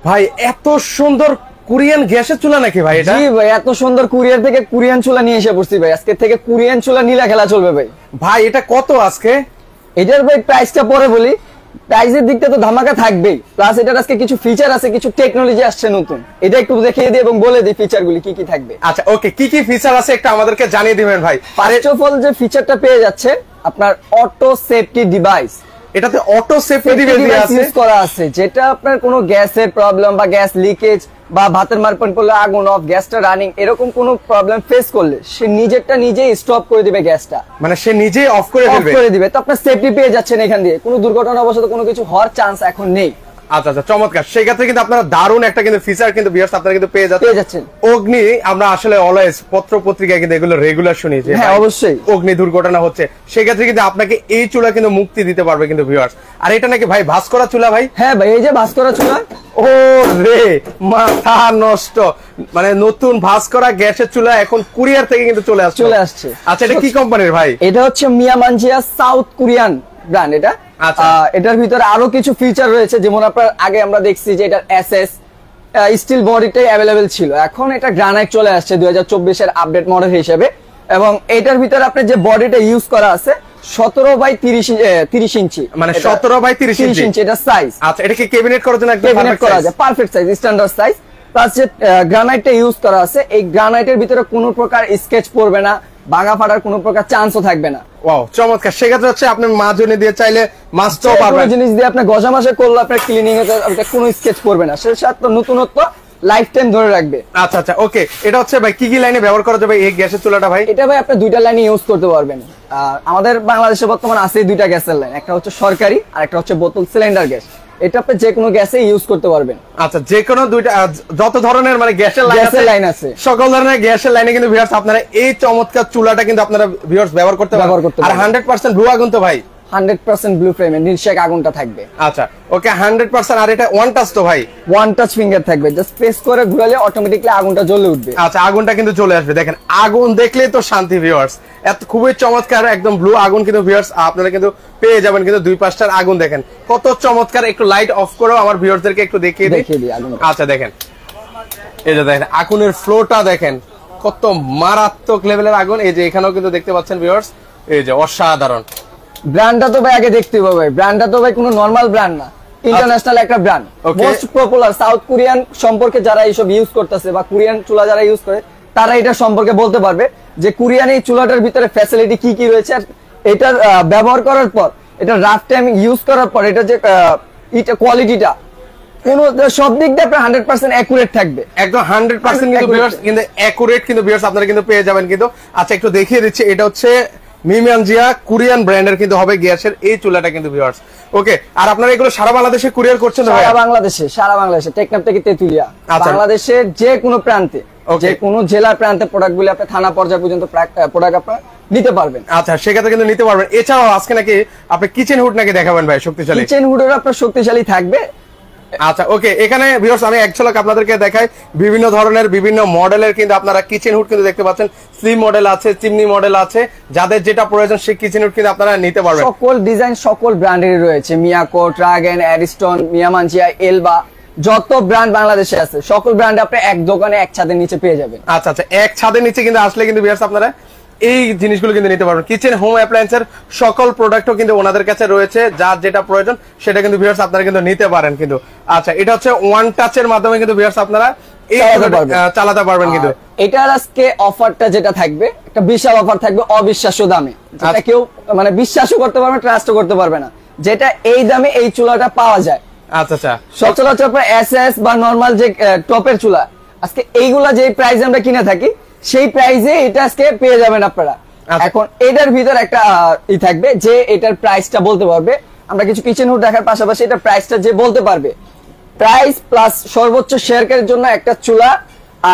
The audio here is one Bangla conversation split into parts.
ভাই এত সুন্দর কোরিয়ান গ্যাসের চুলা নাকি ভাই এটা? জি ভাই, এত সুন্দর কুরিয়ার থেকে কোরিয়ান চুলা নিয়ে এসে পড়ছি ভাই। আজকে থেকে কোরিয়ান চুলা নীলা খেলা চলবে ভাই। ভাই এটা কত আজকে? এটার ভাই প্রাইসটা পরে বলি। প্রাইসের দিকটা তো ধামাকা থাকবেই, প্লাস এটার আজকে কিছু ফিচার আছে, কিছু টেকনোলজি আসছে নতুন, এটা একটু দেখিয়ে দিই এবং বলে দিই ফিচারগুলি কি কি থাকবে। আচ্ছা ওকে, কি কি ফিচার আছে একটু আমাদেরকে জানিয়ে দিবেন ভাই। ফার্স্ট অফ অল যে ফিচারটা পেয়ে যাচ্ছে আপনার অটো সেফটি ডিভাইস। এটাতে অটো সেফটি ডিভাইস ইউজ করা আছে, যেটা আপনার কোনো গ্যাসের প্রবলেম বা গ্যাস লিকেজ বা ভাতের মারপন পড়লে আগুন অফ, গ্যাসটা রানিং, এরকম কোনো প্রবলেম ফেস করলে সে নিজেরটা নিজেই স্টপ করে দিবে গ্যাসটা, মানে সে নিজেই অফ করে দিবে। তো আপনার সেফটি পেয়ে যাচ্ছেন এখান দিয়ে, কোনো দুর্ঘটনা অবস্থা কোনো কিছু হওয়ার চান্স এখন নেই। আচ্ছা আচ্ছা, চমৎকার। সেই ক্ষেত্রে কিন্তু আপনারা দারুণ একটা কিন্তু ফিচার কিন্তু ভিউয়ার্স আপনারা কিন্তু পেয়ে যাচ্ছেন। অগ্নি, আমরা আসলে অলওয়েজ পত্র পত্রিকায় কিন্তু এগুলো রেগুলার শুনি যে হ্যাঁ অবশ্যই অগ্নি দুর্ঘটনা হচ্ছে, সেই ক্ষেত্রে কিন্তু আপনাকে এই চুলা কিন্তু মুক্তি দিতে পারবে কিন্তু ভিউয়ার্স। আর এটা নাকি ভাই ভাঁজ করা চুলা ভাই? হ্যাঁ ভাই, এই যে ভাঁজ করা চুলা। ও রে মাথা নষ্ট, মানে নতুন ভাঁজ করা গ্যাসের চুলা এখন কুরিয়ার থেকে কিন্তু চলে আসছে। আচ্ছা এটা কি কোম্পানির ভাই? এটা হচ্ছে মিয়ামানজিয়া সাউথ কোরিয়ান ব্র্যান্ড এটা। এটার ভিতরে আরো কিছু ফিচার রয়েছে, যেমন আপনার আগে আমরা দেখছি যে এটার এসএস স্টিল বডিটাই অ্যাভেলেবেল ছিল, এখন এটা গ্রানাইট চলে আসছে 2024 এর আপডেট মডেল হিসেবে। এবং এটার ভিতরে আপনার যে বডিটা ইউজ করা আছে 17/30 ইঞ্চি, মানে 17/30 ইঞ্চি এটা সাইজ। আচ্ছা এটা কি ক্যাবিনেট করার জন্য একদম ক্যাবিনেট করা যায়, perfect size, standard size. Plus যে গ্রানাইটটা ইউজ করা আছে, এই গ্রানাইটের ভিতরে কোনো প্রকার স্কেচ পড়বে না, ভাঙা ফাটার কোনো প্রকার চান্সও থাকবে না। ওয়াও চমৎকার। সেক্ষেত্রে হচ্ছে আপনি মাজনি দিয়ে চাইলে মাছটাও পারবেন, জিনিস দিয়ে আপনি গজা মাসে করলে আপনার ক্লিনিং এ কোনো স্কেচ পড়বে না, সেটার সাথে নতুনত্ব লাইফ টাইম ধরে রাখবে। আচ্ছা আচ্ছা ওকে, এটা হচ্ছে ভাই কি কি লাইনে ব্যবহার করা যাবে এই গ্যাসের চুলাটা ভাই? এটা ভাই আপনি দুইটা লাইনে ইউজ করতে পারবেন। আমাদের বাংলাদেশে বর্তমানে আছে দুইটা গ্যাসের লাইন, একটা হচ্ছে সরকারি আর একটা হচ্ছে বোতল সিলিন্ডার গ্যাস। এটা আপনি যে কোনো গ্যাসে ইউজ করতে পারবেন। আচ্ছা যে কোনো দুইটা, যত ধরনের মানে গ্যাসের লাইন আছে সকল ধরনের গ্যাসের লাইনে কিন্তু ভিউয়ার্স আপনারা এই চমৎকার চুলাটা কিন্তু আপনারা ভিউয়ার্স ব্যবহার করতে পারবেন। আর 100% ব্লু আগুন তো ভাই? 100% ব্লু ফ্লেমে নির্শেক আগুনটা থাকবে। আচ্ছা ওকে 100%। আর এটা ওয়ান টাচ তো ভাই? ওয়ান টাচ ফিঙ্গার থাকবে, জাস্ট প্রেস করে ঘুরালে অটোমেটিক্যালি আগুনটা জ্বলে উঠবে। আচ্ছা আগুনটা কিন্তু চলে আসবে, দেখেন আগুন দেখলেই তো শান্তি ভিউয়ার্স। এত খুবই চমৎকার একদম ব্লু আগুন কিন্তু ভিউয়ার্স আপনারা কিন্তু পেয়ে যাবেন কিন্তু দুই পাশটার আগুন দেখেন কত চমৎকার। একটু লাইট অফ করো আমার ভিউয়ার্সদেরকে একটু দেখিয়ে দিই আগুন। আচ্ছা দেখেন এই যে দেখেন আগুনের ফ্লোটা দেখেন কত মারাত্মক লেভেলের আগুন। এই যে এখানেও কিন্তু দেখতে পাচ্ছেন ভিউয়ার্স, এই যে অসাধারণ। ব্র্যান্ডটা তো ভাই আগে দেখতে হবে ভাই, ব্র্যান্ডটা তো ভাই কোনো নরমাল ব্র্যান্ড না, ইন্টারন্যাশনাল একটা brand, most popular. South Korean সম্পর্কে যারা এইসব ইউজ করতেছে বা কোরিয়ান চুলা যারা ইউজ করে তারা এটা সম্পর্কে বলতে পারবে যে কোরিয়ান এই চুলাটার ভিতরে ফ্যাসিলিটি কি কি রয়েছে। আর এটার ব্যবহার করার পর, এটা রাফ টাইম ইউজ করার পর এটা যে এটা কোয়ালিটিটা কোন সব দিক দিয়ে আপনার 100% অ্যাকুরেট থাকবে, একদম 100% কিন্তু ভিউয়ার্স কিন্তু অ্যাকুরেট কিন্তু ভিউয়ার্স আপনারা কিন্তু পেয়ে যাবেন কিন্তু। আচ্ছা একটু দেখিয়ে দিচ্ছি, এটা হচ্ছে মিয়ামানজিয়া কোরিয়ান ব্র্যান্ডের কিন্তু হবে গ্যাসের এই চুলাটা কিন্তু ভিউয়ার্স। ওকে, আর আপনারা এগুলো সারা বাংলাদেশে কুরিয়ার করছেন? সারা বাংলাদেশে টেকনাফ থেকে তেতুলিয়া, বাংলাদেশের যে কোনো প্রান্তে, যে কোনো জেলার প্রান্তে প্রোডাক্টগুলো আপনি থানা পর্যায়ে পর্যন্ত প্রোডাক্ট আপনারা নিতে পারবেন। আচ্ছা সেক্ষেত্রে কিন্তু নিতে পারবেন। এছাড়াও আজকে নাকি আপনি কিচেন হুড নাকি দেখাবেন ভাই শক্তিশালী? কিচেন হুডের আপনার শক্তিশালী থাকবে। আচ্ছা ওকে, এখানে ভিউয়ার্স আমি এক ঝলক আপনাদেরকে দেখাই বিভিন্ন ধরনের বিভিন্ন মডেলের কিন্তু আপনারা কিচেন হুড কিন্তু দেখতে পাচ্ছেন। স্লিম মডেল আছে, চিমনি মডেল আছে, যাদের যেটা প্রয়োজন সেই কিচেন হুড কিন্তু আপনারা নিতে পারবেন। সকল ডিজাইন সকল ব্র্যান্ডেরই রয়েছে, মিয়াকো, ট্রাগেন, অ্যারিস্টন, মিয়ামানজিয়া, এলবা, যত ব্র্যান্ড বাংলাদেশে আছে সকল ব্র্যান্ড আপনি এক দোকানে এক ছাদের নিচে পেয়ে যাবেন। আচ্ছা আচ্ছা, এক ছাদের নিচে কিন্তু আসলে কিন্তু ভিউয়ার্স আপনারা এই জিনিসগুলো কিন্তু নিতে পারবেন। কিচেন হোম অ্যাপ্লায়েন্সের সকল প্রোডাক্টও কিন্তু ওনাদের কাছে রয়েছে, যার যেটা প্রয়োজন সেটা কিন্তু ভিউয়ার্স আপনারা কিন্তু নিতে পারেন কিন্তু। আচ্ছা এটা হচ্ছে ওয়ান টাচের মাধ্যমে কিন্তু ভিউয়ার্স আপনারা এই চালাতে পারবেন কিন্তু। এটার আজকে অফারটা যেটা থাকবে, একটা বিশাল অফার থাকবে অবিশ্বাস্য দামে, যেটা কেউ মানে বিশ্বাসও করতে পারবে না, ট্রাস্টও করতে পারবে না, যেটা এই দামে এই চুলাটা পাওয়া যায়। আচ্ছা আচ্ছা, সচরাচর আপনার এসএস বা নরমাল যে টপের চুলা আজকে এইগুলা যে প্রাইসে আমরা কিনে থাকি সেই প্রাইসে এটা আজকে পেয়ে যাবেন আপনারা। এখন এটার ভিতর একটা ই থাকবে যে এটার প্রাইসটা বলতে পারবে। আমরা কিছু কিচেন হুড দেখার পাশাপাশি এটা প্রাইসটা যে বলতে পারবে, প্রাইস প্লাস সর্বোচ্চ শেয়ারের জন্য একটা চুলা,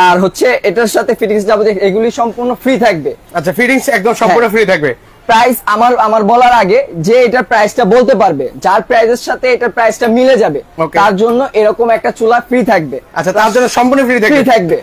আর হচ্ছে এটার সাথে ফিটিংস যাবতীয় এগুলি সম্পূর্ণ ফ্রি থাকবে। আচ্ছা ফিটিংস একদম সম্পূর্ণ ফ্রি থাকবে। প্রাইস আমার বলার আগে যে এটার প্রাইসটা বলতে পারবে, যার প্রাইসের সাথে এটার প্রাইসটা মিলে যাবে, তার জন্য এরকম একটা চুলা ফ্রি থাকবে। আচ্ছা তার জন্য সম্পূর্ণ ফ্রি থাকবে।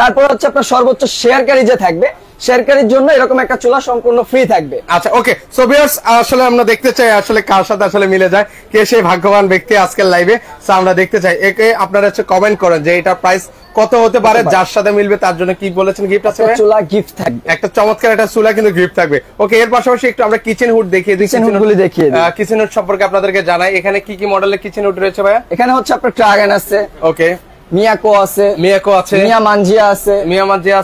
তারপর হচ্ছে আপনার সর্বোচ্চ শেয়ারকারী যে থাকবে শেরকারির জন্য এরকম একটা চুলা সম্পূর্ণ ফ্রি থাকবে। আচ্ছা ওকে, সো ভিউয়ার্স আসলে আমরা দেখতে চাই আসলে কার সাথে আসলে মিলে যায়, কে সেই ভাগ্যবান ব্যক্তি আজকের লাইভে। সো আমরা দেখতে চাই, একে আপনারা হচ্ছে কমেন্ট করেন যে এটা প্রাইস কত হতে পারে, যার সাথে মিলবে তার জন্য কি বলেছেন গিফট আছে? চুলা গিফট থাকবে, একটা চমৎকার একটা চুলা কিন্তু গিফট থাকবে। ওকে, এর পাশাপাশি একটু আমরা কিচেন হুড দেখিয়ে দিই, কিচেন হুডগুলি দেখিয়ে দিই। কিচেন হুড সম্পর্কে আপনাদেরকে জানাই, এখানে কি কি মডেলের কিচেন হুড রয়েছে ভাইয়া? এখানে হচ্ছে আপনার ট্রাগন আছে, ওকে, মিয়াকো আছে, মিয়া মানজিয়া আছে,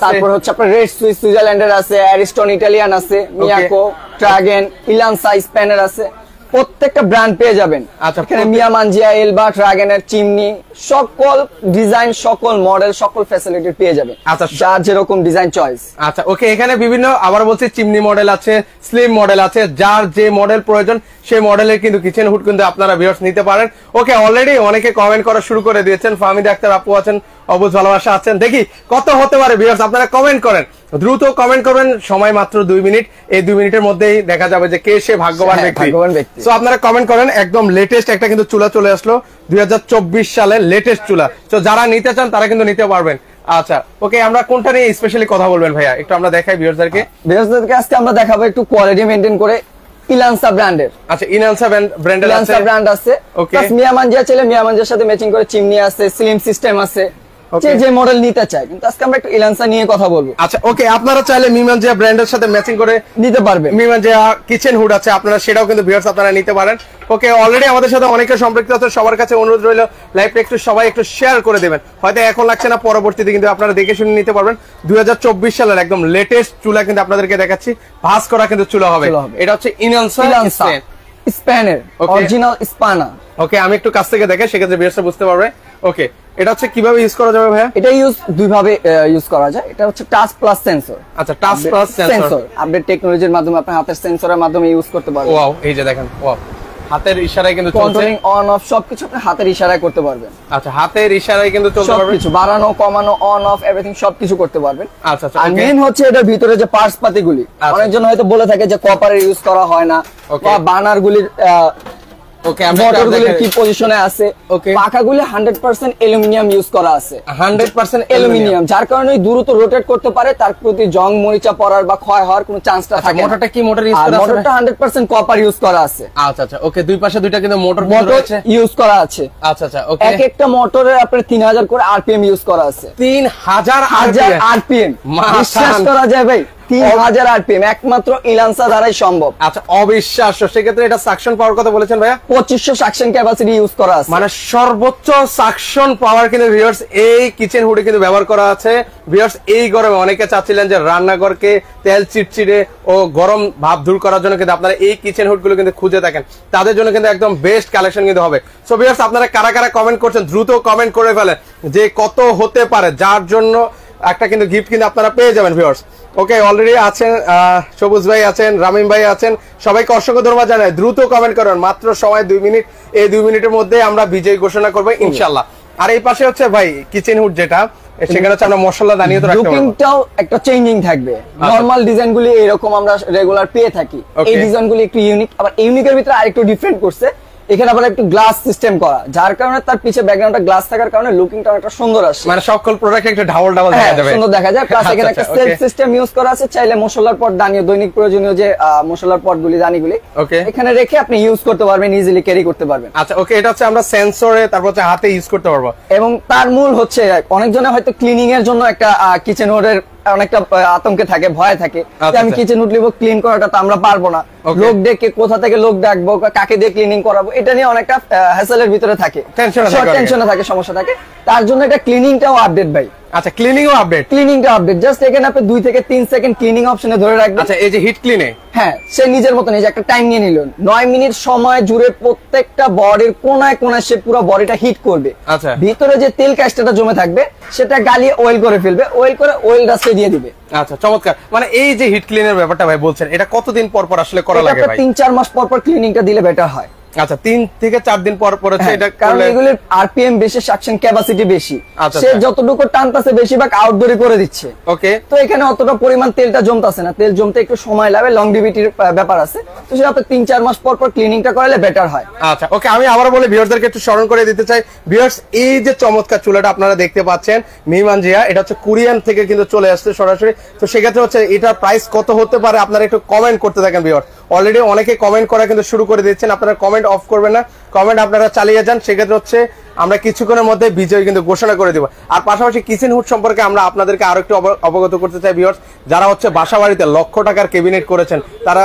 তারপর হচ্ছে আপনার রেড সুইস সুইজারল্যান্ডের আছে, অ্যারিস্টন ইটালিয়ান আছে, মিয়াকো, ট্রাগন, ইলানসা স্প্যানের আছে, প্রত্যেকটা ব্র্যান্ড পেয়ে যাবেন। আচ্ছা, এখানে মিয়া মানজিয়া, এলবা, ট্রাগনের, চিমনি, সকল ডিজাইন, সকল মডেল, সকল ফ্যাসিলিটি পেয়ে যাবেন। আচ্ছা, যার যেরকম ডিজাইন চয়েস। আচ্ছা ওকে, এখানে বিভিন্ন আবার বলছি চিমনি মডেল আছে, স্লিম মডেল আছে, যার যে মডেল প্রয়োজন সেই মডেলের কিন্তু কিচেন হুড কিন্তু আপনারা ভিউয়ার্স নিতে পারেন। ওকে, অলরেডি অনেকে কমেন্ট করা শুরু করে দিয়েছেন, ফাহমিদ আক্তার আপু আছেন, অবুজ ভালোবাসা আছেন, দেখি কত হতে পারে ভিউয়ার্স, আপনারা কমেন্ট করেন, দ্রুত কমেন্ট করবেন, সময় মাত্র 2 মিনিট, এই 2 মিনিটের মধ্যেই দেখা যাবে যে কে সে ভাগ্যবান ব্যক্তি। সো আপনারা কমেন্ট করেন, একদম লেটেস্ট একটা কিন্তু চুলা চলে আসলো 2024 সালের লেটেস্ট চুলা। তো যারা নিতে চান তারা কিন্তু নিতে পারবেন। আচ্ছা ওকে, আমরা কোনটা নিয়ে স্পেশালি কথা বলবেন ভাইয়া, একটু আমরা দেখাই ভিউয়ার্সদেরকে। আজকে আমরা দেখাবো একটু কোয়ালিটি মেইনটেইন করে ইলানসা ব্র্যান্ডের। আচ্ছা, ইলানসা ব্র্যান্ডের আছে, ইলানসা ব্র্যান্ড আছে। ওকে, প্লাস মিয়া মানজিয়া চলে, মিয়া মানজিয়ার সাথে ম্যাচিং করে চিমনি আছে, স্লিম সিস্টেম আছে, যে মডেল নিতে চায়। কিন্তু আজকে আমরা একটু ইলানসা নিয়ে কথা বলবো। আচ্ছা ওকে, আপনারা চাইলে মিমানজিয়া ব্র্যান্ডের সাথে ম্যাচিং করে নিতে পারবেন। মিমানজিয়া কিচেন হুড আছে, আপনারা সেটাও কিন্তু ভিউয়ার্স আপনারা নিতে পারেন। ওকে, অলরেডি আমাদের সাথে অনেকে সম্পৃক্ত আছে, সবার কাছে অনুরোধ রইল লাইভটা একটু সবাই একটু শেয়ার করে দেবেন, হয়তো এখন লাগছে না, পরবর্তীতে কিন্তু আপনারা দেখে শুনে নিতে পারবেন। 2024 সালের একদম লেটেস্ট চুলা কিন্তু আপনাদেরকে দেখাচ্ছি, ভাঁজ করা কিন্তু চুলা হবে। এটা হচ্ছে ইলানসা স্প্যানের অরিজিনাল স্পানা। ওকে, আমি একটু কাছ থেকে দেখাই, সেক্ষেত্রে ভিউয়ার্সরা বুঝতে পারবে। ওকে, এটা হচ্ছে কিভাবে ইউজ করা যাবে ভাইয়া? এটা দুই ভাবে ইউজ করা যায়। এটা হচ্ছে টাচ প্লাস সেন্সর। আচ্ছা, টাচ প্লাস সেন্সর, আপডেট টেকনোলজির মাধ্যমে আপনি হাতের সেন্সরের মাধ্যমে ইউজ করতে পারবেন। ওয়াও, এই যে দেখেন, ওয়াও, হাতের ইশারায় কিন্তু চলছে, কন্ট্রোলিং অন অফ সবকিছু আপনি হাতের ইশারায় করতে পারবেন। আচ্ছা, হাতের ইশারায় কিন্তু চলতে পারবে, সবকিছু বাড়ানো কমানো অন অফ এভরিথিং সবকিছু করতে পারবেন। আচ্ছা আচ্ছা, আর মেইন হচ্ছে এটার ভিতরে যে পার্টস পাতিগুলি, অনেকজন হয়তো বলে থাকে যে কপারের ইউজ করা হয় না, বা বার্নার গুলির ওকে, মোটরগুলি কি পজিশনে আছে, পাখাগুলি 100% অ্যালুমিনিয়াম ইউজ করা আছে, 100% অ্যালুমিনিয়াম, যার কারণে দ্রুত রোটেট করতে পারে, তার প্রতি জং মরিচা পড়ার বা ক্ষয় হওয়ার কোনো চান্সটা থাকে না। মোটরটা কি মোটর ইউজ করা আছে? মোটরটা 100% কপার ইউজ করা আছে। আচ্ছা আচ্ছা, ওকে, দুই পাশে দুইটা কিন্তু মোটর রয়েছে, ইউজ করা আছে। আচ্ছা আচ্ছা, ওকে, এক একটা মোটরে আপনার 3000 করে আরপিএম ইউজ করা আছে। 3000 আরপিএম, বিশ্বাস করা যায় ভাই? 3000 আরপিএম একমাত্র ইলানসা দ্বারাই সম্ভব। আচ্ছা, অবিশ্বাস্য। সেক্ষেত্রে এটা সাকশন পাওয়ার কথা বলেছেন ভাইয়া? 2500 সাকশন ক্যাপাসিটি ইউজ করা আছে, মানে সর্বোচ্চ সাকশন পাওয়ার কিন্তু ভিউয়ার্স এই কিচেন হুডে কিন্তু ব্যবহার করা আছে। ভিউয়ার্স, এই গরমে অনেকে চাচ্ছিলেন যে রান্নাঘরকে তেল চিটচিটে ও গরম ভাব দূর করার জন্য কিন্তু আপনারা এই কিচেন হুড গুলো কিন্তু খুঁজে থাকেন, তাদের জন্য কিন্তু একদম বেস্ট কালেকশন কিন্তু হবে। সো ভিউয়ার্স, আপনারা কারা কারা কমেন্ট করছেন দ্রুত কমেন্ট করে ফেলেন যে কত হতে পারে, যার জন্য একটা কিন্তু গিফট কিন্তু আপনারা পেয়ে যাবেন ভিউয়ার্স। ওকে, অলরেডি আছেন সবুজ ভাই আছেন, রামিম ভাই আছেন, সবাইকে অসংখ্য ধন্যবাদ জানাই। দ্রুত কমেন্ট করেন, মাত্র সময় 2 মিনিট, এই 2 মিনিটের মধ্যে আমরা বিজয়ী ঘোষণা করবো ইনশাআল্লাহ। আর এই পাশে হচ্ছে ভাই কিচেন হুড যেটা, সেখানে হচ্ছে আমরা মশলা দানিয়ে তো রাখতে পারবো, লুকিংটাও একটা চেঞ্জিং থাকবে। নরমাল ডিজাইন গুলি এরকম আমরা রেগুলার পেয়ে থাকি, এই ডিজাইন গুলি একটু ইউনিক, আবার ইউনিকের ভিতরে আরেকটু ডিফারেন্ট করছে। এখানে আবার একটু গ্লাস সিস্টেম করা, যার কারণে তার পিছে ব্যাকগ্রাউন্ডটা গ্লাস থাকার কারণে লুকিংটা একটা সুন্দর আসে, মানে সকল প্রোডাক্ট একটু ডাবল দেখা যাবে, সুন্দর দেখা যায়। প্লাস এখানে একটা সেলফ সিস্টেম ইউজ করা আছে, চাইলে মশলার পট দানিয়ে দৈনিক প্রয়োজনীয় যে মশলার পট গুলি দানিগুলি এখানে রেখে আপনি ইউজ করতে পারবেন, ইজিলি ক্যারি করতে পারবেন। আচ্ছা, ওকে, এটা হচ্ছে আমরা সেন্সরে তারপর হচ্ছে হাতে ইউজ করতে পারবো। এবং তার মূল হচ্ছে অনেকজনে হয়তো ক্লিনিং এর জন্য একটা কিচেন হুডের অনেকটা আতঙ্কে থাকে, ভয় থাকে যে আমি কিচেন হুড নিব, ক্লিন করাটা তো আমরা পারবো না, লোক ডেকে কোথা থেকে লোক ডাকবো, কাকে দিয়ে ক্লিনিং করাবো, এটা নিয়ে অনেকটা হ্যাসেলের ভিতরে থাকে, টেনশনে থাকে, সমস্যা থাকে। তার জন্য এটা ক্লিনিংটাও আপডেট ভাই। আচ্ছা, ক্লিনিংও আপডেট, ক্লিনিংটা আপডেট, জাস্ট এখানে আপনি 2 থেকে 3 সেকেন্ড ক্লিনিং অপশনে ধরে রাখবেন। আচ্ছা, এই যে হিট ক্লিনে, হ্যাঁ, সে নিজের মতন এই যে একটা টাইম নিয়ে নিল, 9 মিনিট সময় জুড়ে প্রত্যেকটা বডির কোনায় কোনায় সে পুরো বডিটা হিট করবে। আচ্ছা, ভিতরে যে তেল কাস্টাটা জমে থাকবে সেটা গালিয়ে অয়েল করে ফেলবে, অয়েল করে অয়েল রাস্তায় দিয়ে দিবে। আচ্ছা, চমৎকার। মানে এই যে হিট ক্লিনের ব্যাপারটা ভাই বলছেন, এটা কতদিন পর পর আসলে করা লাগে ভাই? 3-4 মাস পর পর ক্লিনিংটা দিলে বেটার হয়। আচ্ছা 3 থেকে 4 দিন পর পর হচ্ছে এটা, কারণ এগুলোর আরপিএম বেশি, সাকশন ক্যাপাসিটি বেশি, আচ্ছা, সে যতটুকু টানতাছে বেশিরভাগ আউটডোরে করে দিচ্ছে। ওকে, তো এখানে অতটা পরিমাণ তেলটা জমতাছে না, তেল জমতে একটু সময় লাগে, লংজিভিটির ব্যাপার আছে, তো সেটা আপনি 3-4 মাস পর পর ক্লিনিংটা করালে বেটার হয়। আচ্ছা ওকে, আমি আবার বলে ভিউয়ারদেরকে একটু স্মরণ করে দিতে চাই, ভিউয়ার্স এই যে চমৎকার চুলাটা আপনারা দেখতে পাচ্ছেন মিমানজিয়া, এটা হচ্ছে কোরিয়ান থেকে কিন্তু চলে আসছে সরাসরি। তো সেক্ষেত্রে হচ্ছে এটার প্রাইস কত হতে পারে আপনারা একটু কমেন্ট করতে থাকেন ভিউয়ার্স। অলরেডি অনেকে কমেন্ট করা কিন্তু শুরু করে দিচ্ছেন, আপনারা কমেন্ট অফ করবেন না, কমেন্ট আপনারা চালিয়ে যান। সেক্ষেত্রে হচ্ছে আমরা কিছুক্ষণের মধ্যে বিজয় কিন্তু ঘোষণা করে দিব। আর পাশাপাশি কিচেন হুড সম্পর্কে আমরা আপনাদেরকে আরো একটু অবগত করতে চাই ভিউয়ার্স, যারা হচ্ছে বাসা বাড়িতে লক্ষ টাকার ক্যাবিনেট করেছেন তারা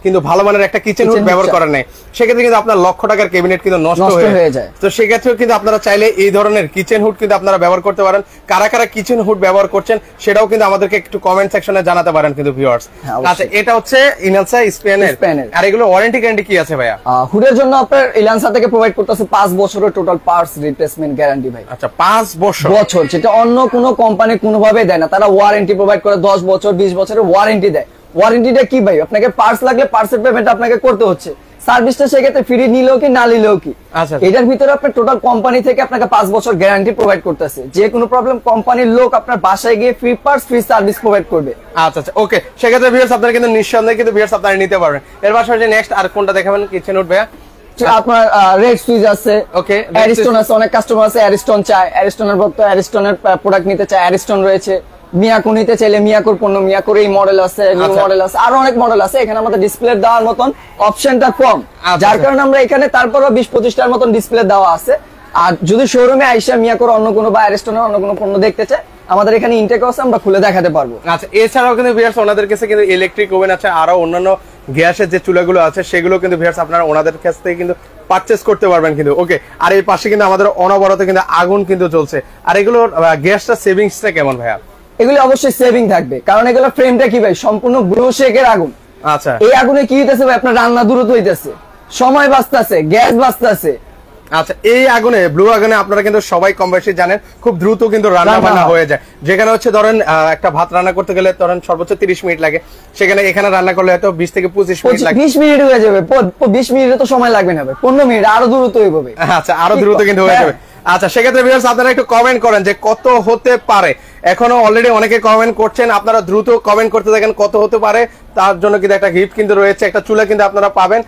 কিন্তু ভালো মানের একটা কিচেন হুড ব্যবহার করেন নাই, সেক্ষেত্রে কিন্তু আপনার লক্ষ টাকার ক্যাবিনেট কিন্তু নষ্ট হয়ে যায়। তো সেক্ষেত্রেও কিন্তু আপনারা চাইলে এই ধরনের কিচেন হুড কিন্তু আপনারা ব্যবহার করতে পারেন। কারা কারা কিচেন হুড ব্যবহার করছেন সেটাও কিন্তু আমাদেরকে একটু কমেন্ট সেকশনে জানাতে পারেন কিন্তু ভিউয়ার্স। আচ্ছা এটা হচ্ছে ইনালসা স্পেনের, আর এগুলো ওয়ারেন্টি গ্যারান্টি কি আছে ভাইয়া? হুডের জন্য আপনার ইলানসা থেকে প্রোভাইড করতেছে 5 বছরের টোটাল পার্টস রিপ্লেসমেন্ট গ্যারান্টি ভাই। আচ্ছা 5 বছর, যেটা অন্য কোনো কোম্পানি কোনোভাবে দেয় না। তারা ওয়ারেন্টি প্রোভাইড করে 10 বছর 20 বছরের ওয়ারেন্টি দেয়। ওয়ারেন্টিটা কি ভাই, আপনাকে পার্টস লাগলে পার্টসের পেমেন্ট আপনাকে করতে হচ্ছে, সার্ভিসটা সেক্ষেত্রে ফ্রি নিলেও কি না নিলেও কি। আচ্ছা এটার ভিতরে আপনার টোটাল কোম্পানি থেকে আপনাকে 5 বছর গ্যারান্টি প্রোভাইড করতেছে। যে কোনো প্রবলেম কোম্পানির লোক আপনার বাসায় গিয়ে free parts free service provide করবে। আচ্ছা আচ্ছা ওকে, সেক্ষেত্রে ভিউয়ার্স আপনারা কিন্তু নিঃসন্দেহে কিন্তু ভিউয়ার্স আপনারা নিতে পারবেন। এর পাশাপাশি নেক্সট আর কোনটা দেখাবেন কিচেন হুড ভাইয়া? আপনার রেড সুইচ আছে, ওকে, অ্যারিস্টন আছে, অনেক কাস্টমার আছে অ্যারিস্টন চায়, অ্যারিস্টনের ভক্ত অ্যারিস্টনের প্রোডাক্ট নিতে চায়, অ্যারিস্টন রয়েছে। মিয়াকো নিতে চাইলে মিয়াকোর পণ্য, মিয়াকোর এই মডেল আছে, নিউ মডেল আছে, আরো অনেক মডেল আছে। এখানে আমাদের ডিসপ্লে দেওয়ার মতন অপশনটা কম, যার কারণে আমরা এখানে তারপরও 20-25টার মতন ডিসপ্লে দেওয়া আছে। আর যদি শোরুমে আইসা মিয়াকোর অন্য কোনো বা অ্যারিস্টনের অন্য কোনো পণ্য দেখতে চায়, আমাদের এখানে ইনটেক আছে, আমরা খুলে দেখাতে পারবো। আচ্ছা এছাড়াও কিন্তু ভিউয়ার্স ওনাদের কাছে কিন্তু ইলেকট্রিক ওভেন আছে, আরো অন্যান্য গ্যাসের যে চুলাগুলো আছে সেগুলো কিন্তু ভিউয়ার্স আপনারা ওনাদের কাছ থেকে কিন্তু পারচেজ করতে পারবেন কিন্তু। ওকে, আর এই পাশে কিন্তু আমাদের অনবরত কিন্তু আগুন কিন্তু চলছে। আর এগুলো গ্যাসটা সেভিংসটা কেমন ভাইয়া? এগুলো অবশ্যই সেভিং থাকবে, কারণ এগুলো ফ্রেমটা কি ভাই সম্পূর্ণ গ্লো শেকের আগুন। আচ্ছা এই আগুনে কি হইতেছে ভাই, আপনার রান্না দ্রুত হইতেছে, সময় বাঁচতেছে, গ্যাস বাঁচতেছে। আচ্ছা এই আগুনে ব্লু আগুনে আপনারা কিন্তু সবাই কম বেশি জানেন খুব দ্রুত কিন্তু রান্না বান্না হয়ে যায়। যেখানে হচ্ছে ধরেন একটা ভাত রান্না করতে গেলে ধরেন সর্বোচ্চ 30 মিনিট লাগে, সেখানে এখানে রান্না করলে হয়তো 20 থেকে 25 মিনিট লাগে। 20 মিনিট হয়ে যাবে, 20 মিনিটে তো সময় লাগবে না ভাই, 15 মিনিট আরো দ্রুত হইবে। আচ্ছা আরো দ্রুত কিন্তু হয়ে যাবে। আচ্ছা সেক্ষেত্রে ভিউয়ার্স আপনারা একটু কমেন্ট করেন যে কত হতে পারে। এখনো অলরেডি অনেকে কমেন্ট করছেন, আপনারা দ্রুত কমেন্ট করতে থাকেন কত হতে পারে। তার জন্য কিন্তু একটা গিফট কিন্তু রয়েছে, একটা চুলা কিন্তু আপনারা পাবেন।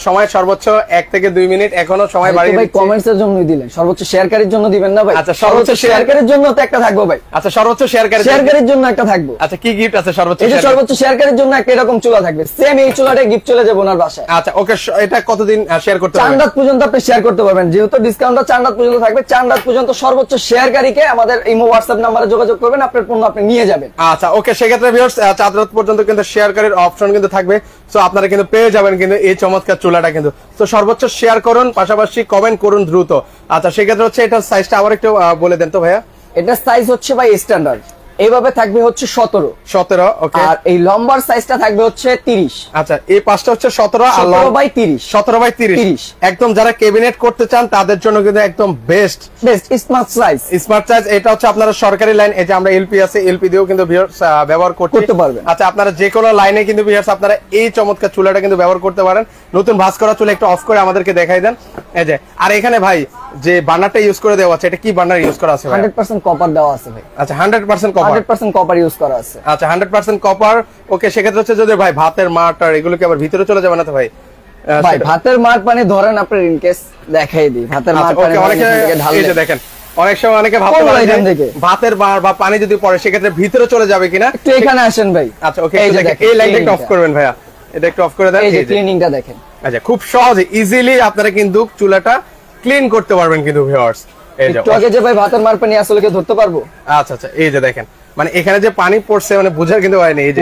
সময় সর্বোচ্চ 1 থেকে 2 মিনিট, এখনো সময় বাড়িয়ে ভাই কমেন্টস এর জন্য দিলেন, সর্বোচ্চ শেয়ারকারীর জন্য দিবেন না ভাই? আচ্ছা সর্বোচ্চ শেয়ারকারীর জন্য তো একটা থাকবে ভাই। আচ্ছা সর্বোচ্চ শেয়ারকারীর জন্য একটা থাকবে। আচ্ছা কি গিফট আছে সর্বোচ্চ? এই যে সর্বোচ্চ শেয়ারকারীর জন্য একটা এরকম চুলা থাকবে, সেম এই চুলাটা গিফট চলে যাবে ওনার বাসায়। আচ্ছা ওকে, এটা কতদিন শেয়ার করতে পারবেন? 4 রাত পর্যন্ত আপনি শেয়ার করতে পারবেন, যেহেতু ডিসকাউন্টটা 4 রাত পর্যন্ত থাকবে। 4 রাত পর্যন্ত সর্বোচ্চ শেয়ারকারীকে আমাদের ইমো হোয়াটসঅ্যাপ নম্বরে যোগাযোগ করবেন, আপনার পণ্য আপনি নিয়ে যাবেন। আচ্ছা ওকে, সেক্ষেত্রে ভিউয়ার্স 4 রাত পর্যন্ত কিন্তু শেয়ারকারীর অপশন কিন্তু থাকবে, সো আপনারা কিন্তু পেয়ে যাবেন কিন্তু এই চমৎকার চুলাটা কিন্তু। তো সর্বোচ্চ শেয়ার করুন, পাশাপাশি কমেন্ট করুন দ্রুত। আচ্ছা সেক্ষেত্রে হচ্ছে এটার সাইজটা আবার একটু বলে দেন তো ভাইয়া। এটা সাইজ হচ্ছে ভাই স্ট্যান্ডার্ড এইভাবে থাকবে হচ্ছে 17। ওকে, আর এই লম্বার সাইজটা থাকবে হচ্ছে 30। আচ্ছা এই পাঁচটা হচ্ছে 17 আর 17/30 17/30 একদম যারা ক্যাবিনেট করতে চান তাদের জন্য কিন্তু একদম বেস্ট স্মার্ট সাইজ। এটা হচ্ছে আপনারা সরকারি লাইন, এই যে আমরা এলপি আছে, এলপি দিয়েও কিন্তু ভিউয়ার্স ব্যবহার করতে পারবেন। আচ্ছা আপনারা যে কোনো লাইনে কিন্তু ভিউয়ার্স আপনারা এই চমৎকার চুলাটা কিন্তু ব্যবহার করতে পারেন। নতুন ভাঁজ করা চুলা একটু অফ করে আমাদেরকে দেখাই দেন। এই যে, আর এখানে ভাই যে বার্নারটা ইউজ করে দেওয়া আছে, এটা কি বার্নার ইউজ করা আছে ভাই? 100% কপার দেওয়া আছে ভাই। আচ্ছা 100% কপার, 100% কপার ইউজ করা আছে। আচ্ছা 100% কপার। ওকে, সেক্ষেত্রে হচ্ছে যদি ভাই ভাতের মাঠ আর এগুলো কি আবার ভিতরে চলে যাবে না তো ভাই? ভাই ভাতের মাঠ মানে ধরেন আপনার ইনকেস দেখাই দিই, ভাতের মাঠ মানে অনেকে এই যে দেখেন অনেক সময় অনেকে ভাবতে পারে ভাতের মার বা পানি যদি পড়ে সেক্ষেত্রে ভিতরে চলে যাবে কিনা। একটু এখানে আসেন ভাই। আচ্ছা ওকে, এই লাইনটা একটু অফ করবেন ভাইয়া, এটা একটু অফ করে দেন। এই যে ক্লিনিংটা দেখেন। আচ্ছা খুব সহজে ইজিলি আপনারা কিন্তু চুলাটা ক্লিন করতে পারবেন কিন্তু ভিউয়ার্স। এই যে একটু আগে যে ভাই ভাতের মার পানি আসলে কি ধরতে পারবো? আচ্ছা আচ্ছা এই যে দেখেন, মানে এখানে যে পানি পড়ছে মানে বুঝার কিন্তু হয় না, এই যে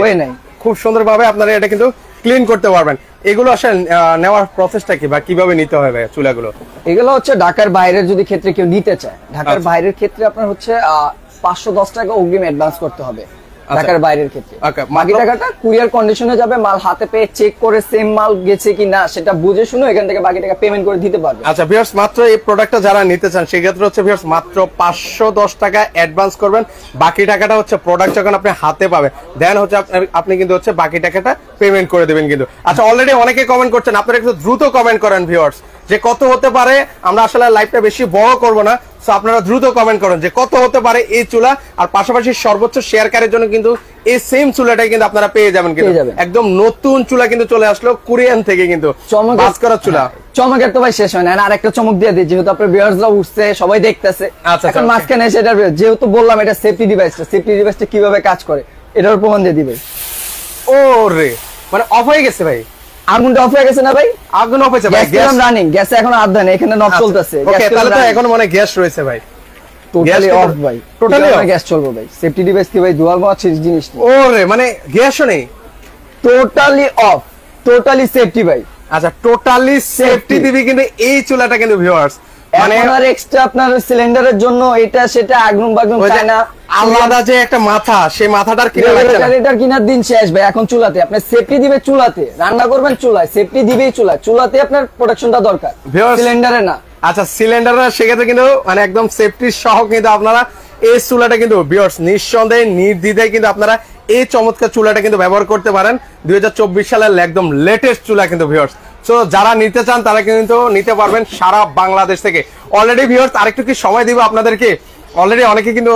খুব সুন্দরভাবে আপনারা এটা কিন্তু ক্লিন করতে পারবেন। এগুলো আসলে নেওয়ার প্রসেসটা কি বা কিভাবে নিতে হয় ভাই চুলাগুলো? এগুলো হচ্ছে ঢাকার বাইরের যদি ক্ষেত্রে কেউ নিতে চায়, ঢাকার বাইরের ক্ষেত্রে আপনার হচ্ছে 510 টাকা অগ্রিম অ্যাডভান্স করতে হবে। ঢাকার বাইরের ক্ষেত্রে। বাকি টাকাটা কুরিয়ার কন্ডিশনে যাবে, মাল হাতে পেয়ে চেক করে সেম মাল গেছে কি না সেটা বুঝে শুনে এখান থেকে বাকি টাকা পেমেন্ট করে দিতে পারবে। আচ্ছা ভিউয়ার্স, মাত্র এই প্রোডাক্টটা যারা নিতে চান সেক্ষেত্রে হচ্ছে ভিউয়ার্স মাত্র 510 টাকা অ্যাডভান্স করবেন, বাকি টাকাটা হচ্ছে প্রোডাক্ট যখন আপনি হাতে পাবেন দেন হচ্ছে আপনি কিন্তু হচ্ছে বাকি টাকাটা পেমেন্ট করে দেবেন কিন্তু। আচ্ছা অলরেডি অনেকে কমেন্ট করছেন, আপনারা একটু দ্রুত কমেন্ট করেন ভিউয়ার্স যে কত হতে পারে। আমরা আসলে লাইভটা বেশি বড় করব না, সো আপনারা দ্রুত কমেন্ট করেন যে কত হতে পারে এই চুলা। আর পাশাপাশি সর্বোচ্চ শেয়ারকারীর জন্য কিন্তু এই সেম চুলাটাই কিন্তু আপনারা পেয়ে যাবেন কিন্তু একদম নতুন চুলা কিন্তু চলে আসলো কোরিয়ান থেকে কিন্তু বাস করা চুলা। চমকের তো ভাই শেষ হয় না, আর একটা চমক দিয়ে দিই, যেহেতু আপনার ভিউয়ার্সরা উঠছে সবাই দেখতেছে, এখন মাঝখানে এসে এটা যেহেতু বললাম এটা সেফটি ডিভাইসটা কিভাবে কাজ করে এটার প্রমাণ দিয়ে দিবে। ওরে মানে অফ হয়ে গেছে ভাই, আগুনটা অফ হয়ে গেছে না ভাই? আগুন অফ হয়েছে ভাই, গ্যাস রানিং, গ্যাস এখন আধা নেই, এখানে নব চলতেছে। ওকে তাহলে তো এখন মানে গ্যাস রয়েছে ভাই, টোটালি অফ ভাই, টোটালি গ্যাস চলবে ভাই। সেফটি ডিভাইস কি ভাই দুয়ার মাছ জিনিস নেই। ওরে মানে গ্যাসও নেই, টোটালি অফ, টোটালি সেফটি ভাই। আচ্ছা টোটালি সেফটি দিবি কিন্তু এই চুলাটা কিন্তু ভিউয়ার্স মানে আর এক্সট্রা আপনার সিলিন্ডারের জন্য এটা সেটা আগুন বাগুন চায় না, আলাদা যে একটা মাথা সেই মাথাটার কিনা লাগছে না, এটার কিনার দিন শেষ ভাই। এখন চুলাতে আপনি সেফটি দিবে, চুলাতে রান্না করবেন, চুলায় সেফটি দিবেই, চুলাতে আপনার প্রোটেকশনটা দরকার, সিলিন্ডারে না। আচ্ছা সিলিন্ডারে সেক্ষেত্রে কিন্তু মানে একদম সেফটি সহ কিন্তু আপনারা এই চুলাটা কিন্তু ভিউয়ার্স নিঃসন্দেহে নির্দ্বিধায় কিন্তু আপনারা এই চমৎকার চুলাটা কিন্তু ব্যবহার করতে পারেন। 2024 সালের একদম লেটেস্ট চুলা কিন্তু ভিউয়ার্স। সো যারা নিতে চান তারা কিন্তু নিতে পারবেন সারা বাংলাদেশ থেকে। অলরেডি ভিউয়ার্স আরেকটু কি সময় দিব আপনাদেরকে, অলরেডি অনেকে কিন্তু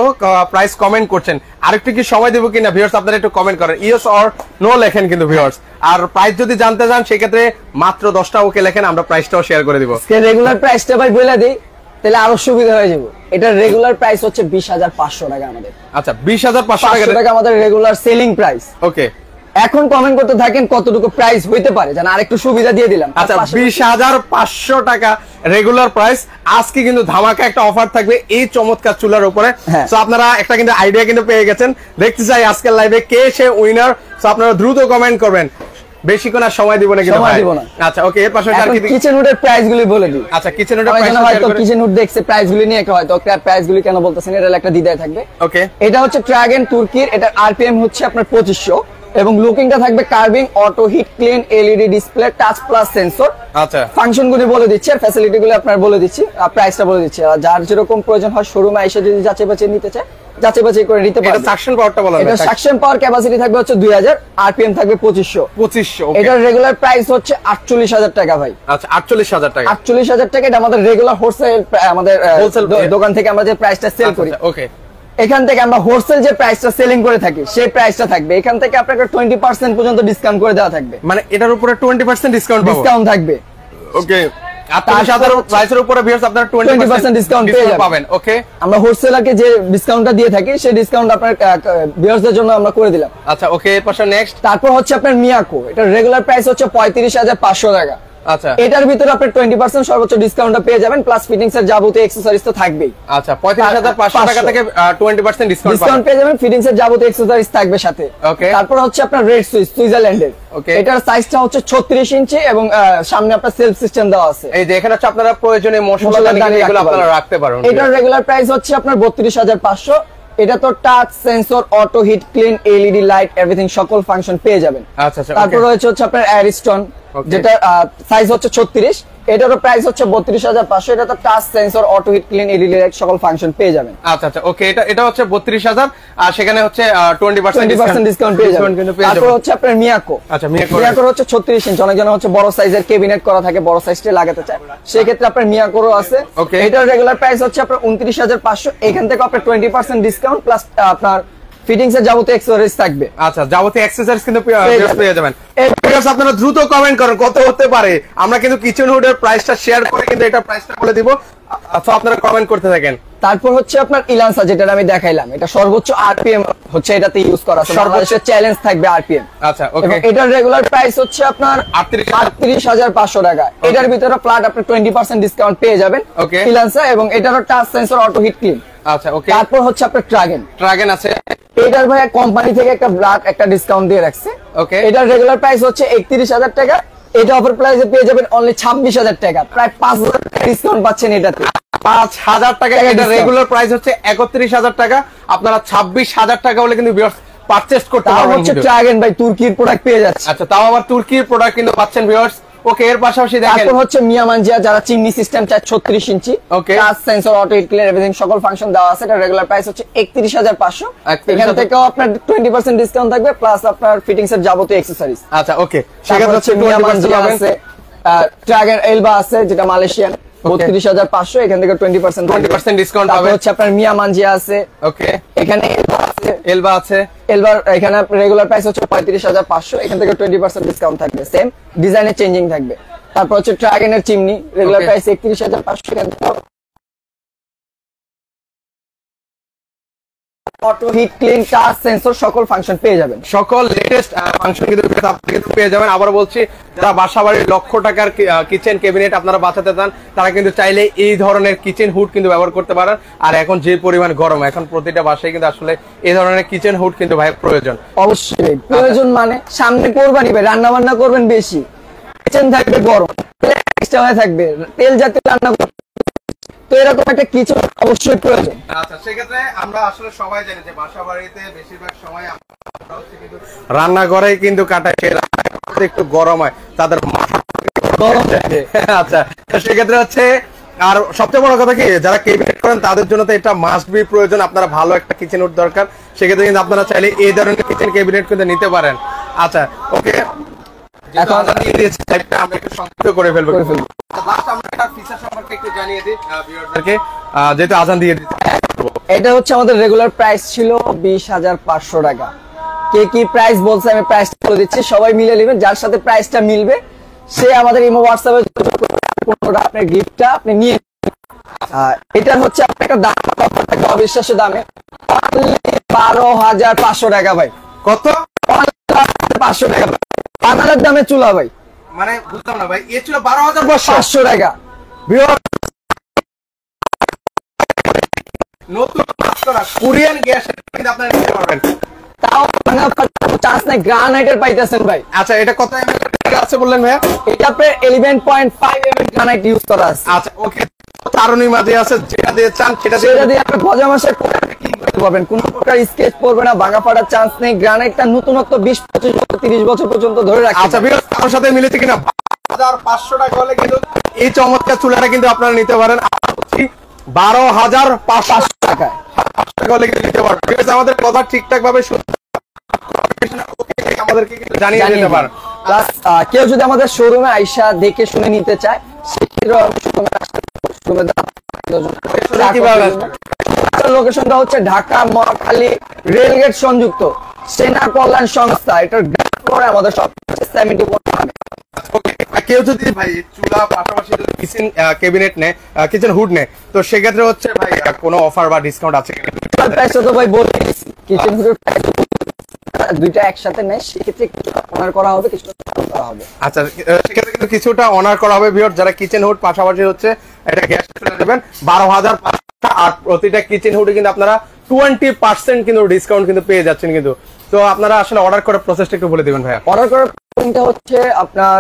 প্রাইস কমেন্ট করছেন, আরেকটু কি সময় দিব কিনা ভিউয়ার্স আপনারা একটু কমেন্ট করেন, ইয়েস অর নো লেখেন কিন্তু ভিউয়ার্স। আর প্রাইস যদি জানতে চান সেক্ষেত্রে মাত্র 10টা ওকে লেখেন, আমরা প্রাইসটাও শেয়ার করে দিব। রেগুলার প্রাইসটা ভাই বলে দিই তাহলে আরো সুবিধা হয়ে যাবে। এটার রেগুলার প্রাইস হচ্ছে 20,500 টাকা আমাদের। আচ্ছা 20,500 টাকা আমাদের রেগুলার সেলিং প্রাইস। ওকে এখন কমেন্ট করতে থাকেন কতটুকু প্রাইস হইতে পারে, জানা আরেকটু সুবিধা দিয়ে দিলাম। আচ্ছা 20,500 টাকা রেগুলার প্রাইস, আজকে কিন্তু ধামাকা একটা অফার থাকবে এই চমৎকার চুলার উপরে। সো আপনারা একটা কিন্তু আইডিয়া কিন্তু পেয়ে গেছেন, দেখতে চাই আজকের লাইভে কে সে উইনার। সো আপনারা দ্রুত কমেন্ট করবেন, বেশি কোন সময় দিব না কিন্তু ভাই। আচ্ছা ওকে এর পাশে আর কি কিচেন উডের প্রাইস গুলি বলে দিই। আচ্ছা কিচেন উডের প্রাইস হয়তো কিচেন উড দেখছে প্রাইস গুলি নিয়ে হয়তো প্রাইস গুলি কেন বলতেছেন এর একটা দ্বিধায় থাকবে। ওকে এটা হচ্ছে ট্রাগেন তুর্কির, এটা আরপিএম হচ্ছে আপনার 2500 এবং লুকিংটা থাকবে carving, auto hit clean, LED display, touch plus sensor. আচ্ছা ফাংশন গুলি বলে দিচ্ছি আর ফ্যাসিলিটি গুলো আপনার বলে দিচ্ছি, আর প্রাইসটা বলে দিচ্ছি। আর যার যেরকম প্রয়োজন হয় শোরুমে এসে যদি যাচাই বাছাই নিতে চায় যাচাই বাছাই করে নিতে পারবে। এটা সাকশন পাওয়ারটা বলা এটা সাকশন পাওয়ার ক্যাপাসিটি থাকবে হচ্ছে 2000, আরপিএম থাকবে 2500। ওকে এটার রেগুলার প্রাইস হচ্ছে 48,000 টাকা ভাই। আচ্ছা 48,000 টাকা, 48,000 টাকা। এটা আমাদের রেগুলার হোলসেল, আমাদের দোকান থেকে আমরা যে প্রাইসটা সেল করি, ওকে এখান থেকে আমরা হোলসেল যে প্রাইসটা সেলিং করে থাকি সেই প্রাইসটা থাকবে। এখান থেকে আপনাকে 20% পর্যন্ত ডিসকাউন্ট করে দেওয়া থাকবে, মানে এটার উপরে 20% ডিসকাউন্ট থাকবে। ওকে প্রাইসের উপরে ভিউয়ার্স আপনারা 20% ডিসকাউন্ট পাবেন। ওকে আমরা হোলসেলারকে যে ডিসকাউন্টটা দিয়ে থাকি সেই ডিসকাউন্ট আপনার ভিউয়ার্সদের জন্য আমরা করে দিলাম। আচ্ছা ওকে এর পাশে নেক্সট তারপর হচ্ছে আপনার মিয়াকো, এটা রেগুলার প্রাইস হচ্ছে 35,500 টাকা। আচ্ছা এটার ভিতরে আপনি 20% সর্বোচ্চ ডিসকাউন্টটা পেয়ে যাবেন, প্লাস ফিটিংস এর যাবতীয় অ্যাকসেসরিজ তো থাকবেই। আচ্ছা 35,500 টাকা থেকে 20% ডিসকাউন্ট পেয়ে যাবেন, ফিটিংস এর যাবতীয় অ্যাকসেসরিজ থাকবে সাথে। ওকে তারপর হচ্ছে আপনার রেড সুইচ সুইজারল্যান্ডের, ওকে এটার সাইজটা হচ্ছে 36 ইঞ্চি এবং সামনে আপনার সেলফ সিস্টেম দেওয়া আছে। এই যে এখানে হচ্ছে আপনারা প্রয়োজনীয় মশলা এগুলো আপনারা রাখতে পারেন। এটার রেগুলার প্রাইস হচ্ছে আপনার 32,500। এটা তো touch sensor, auto hit clean, LED light, everything সকল ফাংশন পেয়ে যাবেন। আচ্ছা আচ্ছা তারপর রয়েছে হচ্ছে আপনার অ্যারিস্টন, যেটা সাইজ হচ্ছে 36, এটারও প্রাইস হচ্ছে 32,500। এটা তো touch sensor, auto hit clean, LED light সকল ফাংশন পেয়ে যাবেন। আচ্ছা আচ্ছা ওকে এটা হচ্ছে 32,000 আর সেখানে হচ্ছে 20% ডিসকাউন্ট পেয়ে যাবেন। তারপর হচ্ছে আপনার মিয়াকো। আচ্ছা মিয়াকো হচ্ছে 36 ইঞ্চি, অনেকজন হচ্ছে বড় সাইজের ক্যাবিনেট করা থাকে, বড় সাইজটা লাগাতে চায়, সেই ক্ষেত্রে আপনার মিয়াকোরও আছে। এটার রেগুলার প্রাইস হচ্ছে আপনার 29,500। এখান থেকে আপনার 20% ডিসকাউন্ট প্লাস আপনার ফিটিংস এর যাবতীয় অ্যাকসেসরিজ থাকবে। আচ্ছা যাবতীয় অ্যাকসেসরিজ কিন্তু পেয়ে যাবেন। ভিউয়ার্স আপনারা দ্রুত কমেন্ট করেন কত হতে পারে, আমরা কিন্তু কিচেন হুডের প্রাইসটা শেয়ার করে কিন্তু এটা প্রাইসটা বলে দিব। আচ্ছা আপনারা কমেন্ট করতে থাকেন। তারপর হচ্ছে আপনার ইলান্সা, যেটা আমি দেখাইলাম, এটা সর্বোচ্চ আরপিএম হচ্ছে এটাতে ইউজ করা আছে, সর্বোচ্চ চ্যালেঞ্জ থাকবে আরপিএম। আচ্ছা ওকে এটার রেগুলার প্রাইস হচ্ছে আপনার 38,500 টাকা। এটার ভিতরে ফ্ল্যাট আপনি 20% ডিসকাউন্ট পেয়ে যাবেন ইলান্সা, এবং এটারও touch sensor, auto hit clean. আচ্ছা ওকে তারপর হচ্ছে আপনার ট্রাগেন আছে, এটার ভাই কোম্পানি থেকে একটা ডিসকাউন্ট দিয়ে রাখছে। ওকে এটার রেগুলার প্রাইস হচ্ছে 31,000 টাকা, এটা অফার প্রাইসে পেয়ে যাবেন অনলি 26,000 টাকা, প্রায় 5,000 টাকা ডিসকাউন্ট পাচ্ছেন এটাতে। 5,000 টাকা, এটা রেগুলার প্রাইস হচ্ছে 31,000 টাকা, আপনারা 26,000 টাকা হলে কিন্তু পারচেজ করতে তাও পারবেন হচ্ছে কিন্তু। ট্রাগেন ভাই তুর্কির প্রোডাক্ট পেয়ে যাচ্ছে। আচ্ছা, তাও আবার তুর্কির প্রোডাক্ট কিন্তু পাচ্ছেন ভিউয়ার্স। ওকে, এর পাশাপাশি দেখেন তারপর হচ্ছে মিয়া মানজিয়া, যারা চিমনি সিস্টেম চায় 36 ইঞ্চি, Okay. Touch sensor, auto hit clear, everything সকল ফাংশন দেওয়া আছে। এটা রেগুলার প্রাইস হচ্ছে 31,500। 31,000 এখান থেকেও আপনার 20% ডিসকাউন্ট থাকবে, প্লাস আপনার ফিটিংস এর যাবতীয় অ্যাকসেসরিজ। আচ্ছা ওকে, তারপর সেক্ষেত্রে হচ্ছে হচ্ছে মিয়া 20% মানজিয়া পাবেন। আছে, ট্রাগেন এলবা আছে যেটা মালয়েশিয়ান, 32,500, এখান থেকে 20% 20% ডিসকাউন্ট তারপর পাবেন। হচ্ছে আপনার মিয়া মানজিয়া আছে, ওকে, এখানে এলবা আছে, এলবা আছে। এলবার এখানে রেগুলার প্রাইস হচ্ছে 35,500, এখান থেকে 20% ডিসকাউন্ট থাকবে, সেম ডিজাইনে চেঞ্জিং থাকবে। তারপর হচ্ছে ট্রাগেনের চিমনি, রেগুলার Okay. প্রাইস 31,500, এখান থেকে auto hit clean, touch sensor সকল ফাংশন পেয়ে যাবেন। সকল লেটেস্ট ফাংশন কিন্তু আপনি কিন্তু পেয়ে যাবেন। আবার বলছি, যারা বাসাবাড়ির লক্ষ টাকার কিচেন ক্যাবিনেট আপনারা বাঁচাতে চান, তারা কিন্তু চাইলে এই ধরনের কিচেন হুড কিন্তু ব্যবহার করতে পারেন। আর এখন যে পরিমাণ গরম, এখন প্রতিটা বাসায় কিন্তু আসলে এই ধরনের কিচেন হুড কিন্তু ভাই প্রয়োজন। অবশ্যই প্রয়োজন, মানে সামনে কোরবানি ভাই, রান্না বান্না করবেন বেশি, কিচেন থাকবে গরম, এক্সট্রা হয়ে থাকবে, তেল জাতীয় রান্না করবেন, তো এরকম একটা কিচেন অবশ্যই প্রয়োজন। আচ্ছা, সেক্ষেত্রে আমরা আসলে সবাই জানি যে বাসাবাড়িতে বেশিরভাগ সময় আমরা হচ্ছে কিন্তু রান্নাঘরে কিন্তু কাটায়, সেই রান্নাঘরে একটু গরম হয়, তাদের মাথা গরম থাকে। আচ্ছা, তো সেক্ষেত্রে হচ্ছে, আর সবচেয়ে বড় কথা কি, যারা ক্যাবিনেট করেন তাদের জন্য তো এটা মাস্ট বি প্রয়োজন। আপনারা ভালো একটা কিচেন হুড দরকার, সেক্ষেত্রে কিন্তু আপনারা চাইলে এই ধরনের কিচেন ক্যাবিনেট কিন্তু নিতে পারেন। আচ্ছা ওকে, এখন দিয়ে দিয়েছি টাইপটা, আমরা একটু সংক্ষিপ্ত করে ফেলবো। লাস্ট আমরা এটা ফিচার সম্পর্কে একটু জানিয়ে দিই ভিউয়ারদেরকে, যেহেতু আজান দিয়ে দিচ্ছি। এটা হচ্ছে আমাদের রেগুলার প্রাইস ছিল 20,500 টাকা। কে কি প্রাইস বলছে আমি প্রাইসটা বলে দিচ্ছি, সবাই মিলে নেবেন। যার সাথে প্রাইসটা মিলবে সে আমাদের ইমো হোয়াটসঅ্যাপে আপনার গিফটটা আপনি নিয়ে, এটা হচ্ছে আপনার একটা দাম থাকবে অবিশ্বাস্য দামে, 12,500 টাকা ভাই। কত? 500 টাকা বানালের দামে চুলা ভাই, মানে বুঝলাম না ভাই, এ ছিল 12,500 500 টাকা। নতুন কোরিয়ান গ্যাস কিন্তু আপনারা নিতে পারবেন, তাও চান্স নাই, গ্রানাইটের পাইতেছেন ভাই। আচ্ছা, এটা কত এমএল আছে বললেন ভাইয়া? এটা আপনার 11.5 mm গ্রানাইট ইউজ করা আছে। আচ্ছা ওকে, চারণী মাঝে আছে, যেটা দিয়ে চান সেটা সেটা দিয়ে আপনি গজা মাসে পাবেন, কোন প্রকার স্কেচ পড়বে না, ভাঙা ফাটার চান্স নেই। গ্রানাইটটা নতুনত্ব 20-25 বছর 30 বছর পর্যন্ত ধরে রাখে। আচ্ছা ভিউয়ার্স, আমার সাথে মিলেছে কিনা? 12,500 টাকা হলে কিন্তু এই চমৎকার চুলাটা কিন্তু আপনারা নিতে পারেন। 12,500 টাকায় টাকা হলে কিন্তু নিতে পারেন। ভিউয়ার্স, আমাদের কথা ঠিকঠাক ভাবে আমাদেরকে কিন্তু জানিয়ে দিতে পারেন। প্লাস কেউ যদি আমাদের শোরুমে আইসা দেখে শুনে নিতে চায়, সেক্ষেত্রে লোকেশনটা হচ্ছে ঢাকা মহাখালী রেলগেট সংযুক্ত সেনা কল্যাণ সংস্থা, এটার গ্রাউন্ড ফ্লোরে আমাদের সব 71। কেউ যদি ভাই চুলা পাশাপাশি কিচেন ক্যাবিনেট নেয়, কিচেন হুড নেয়, তো সেক্ষেত্রে হচ্ছে ভাই কোনো অফার বা ডিসকাউন্ট আছে? প্রাইসটা তো ভাই বলে দিয়েছি, কিচেন হুডের প্রাইস দুইটা একসাথে নেয়, সেক্ষেত্রে কিছুটা অনার করা হবে, কিছুটা করা হবে। আচ্ছা, সেক্ষেত্রে কিন্তু কিছুটা অনার করা হবে ভিউয়ার। যারা কিচেন হুড পাশাপাশি হচ্ছে এটা গ্যাস চুলা নেবেন 12,500, আর প্রতিটা কিচেন হুডে কিন্তু আপনারা 20% কিন্তু ডিসকাউন্ট কিন্তু পেয়ে যাচ্ছেন কিন্তু। তো আপনারা আসলে অর্ডার করার প্রসেসটা একটু বলে দিবেন ভাইয়া। অর্ডার করার প্রসেসটা হচ্ছে আপনার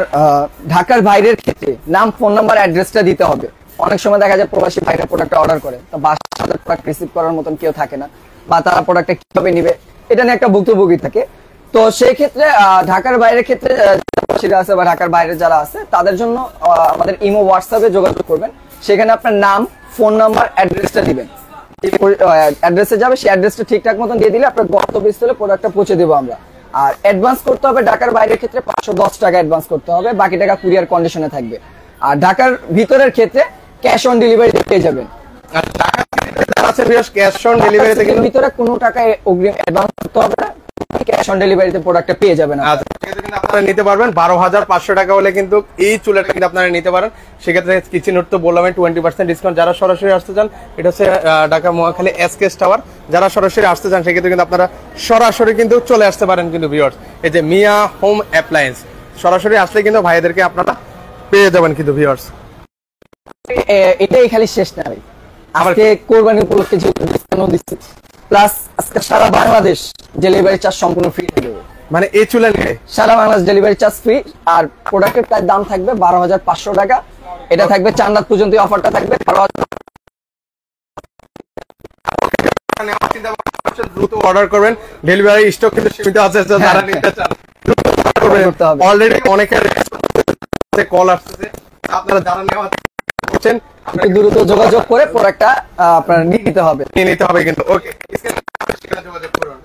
ঢাকার বাইরের ক্ষেত্রে নাম, ফোন নাম্বার, অ্যাড্রেসটা দিতে হবে। অনেক সময় দেখা যায় প্রবাসী ভাইরা প্রোডাক্টটা অর্ডার করে, তো বাসায় প্রোডাক্ট রিসিভ করার মতন কেউ থাকে না, বা তারা প্রোডাক্টটা কিভাবে নিবে এটা নিয়ে একটা ভুক্তভোগী থাকে। তো সেই ক্ষেত্রে ঢাকার বাইরের ক্ষেত্রে প্রবাসীরা আছে বা ঢাকার বাইরে যারা আছে তাদের জন্য আমাদের ইমো হোয়াটসঅ্যাপে যোগাযোগ করবেন। সেখানে আপনার নাম, ফোন নাম্বার, অ্যাড্রেসটা দিবেন, অ্যাড্রেসে যাবে, সেই অ্যাড্রেসটা ঠিকঠাক মতন দিয়ে দিলে আপনার গন্তব্যস্থলে প্রোডাক্টটা পৌঁছে দেবো আমরা। আর অ্যাডভান্স করতে হবে ঢাকার বাইরের ক্ষেত্রে 510 টাকা অ্যাডভান্স করতে হবে, বাকি টাকা কুরিয়ার কন্ডিশনে থাকবে। আর ঢাকার ভিতরের ক্ষেত্রে ক্যাশ অন ডেলিভারি পেয়ে যাবেন। ক্যাশ অন ডেলিভারিতে কিন্তু ভিতরে কোনো টাকা অগ্রিম অ্যাডভান্স করতে হবে না, ক্যাশ অন ডেলিভারিতে প্রোডাক্টটা পেয়ে যাবেন। আপনারা নিতে পারবেন 12,500 টাকা হলে কিন্তু এই চুলাটা কিন্তু আপনারা নিতে পারেন। সেক্ষেত্রে কিচেন হুড তো বললাম 20% ডিসকাউন্ট। যারা সরাসরি আসতে চান, এটা হচ্ছে ঢাকা মহাখালী এসকেএস টাওয়ার, যারা সরাসরি আসতে চান সেক্ষেত্রে কিন্তু আপনারা সরাসরি কিন্তু চলে আসতে পারেন কিন্তু ভিউয়ার্স। এই যে মিয়া হোম অ্যাপ্লায়েন্স, সরাসরি আসলে কিন্তু ভাইদেরকে আপনারা পেয়ে যাবেন কিন্তু ভিউয়ার্স। এটাই খালি শেষ না ভাই, আজকে কোরবানি উপলক্ষে যে ডিসকাউন্ট দিচ্ছি, প্লাস আজকে সারা বাংলাদেশ ডেলিভারি চার্জ সম্পূর্ণ ফ্রি হয়ে যাবে। মানে এই চুলা নিয়ে সারা বাংলাদেশ ডেলিভারি চার্জ ফ্রি, আর প্রোডাক্টের দাম থাকবে 12,500 টাকা। এটা থাকবে চান্দাত পর্যন্ত, অফারটা থাকবে 12,000। অপশন, দ্রুত অর্ডার করবেন। ডেলিভারি স্টক কিন্তু সীমিত আছে, যারা নিতে চান অলরেডি অনেকের কল আসছে, আপনারা যারা নেওয়া করছেন দ্রুত যোগাযোগ করে প্রোডাক্টটা আপনার নিতে হবে কিন্তু। ওকে, যোগাযোগ করুন।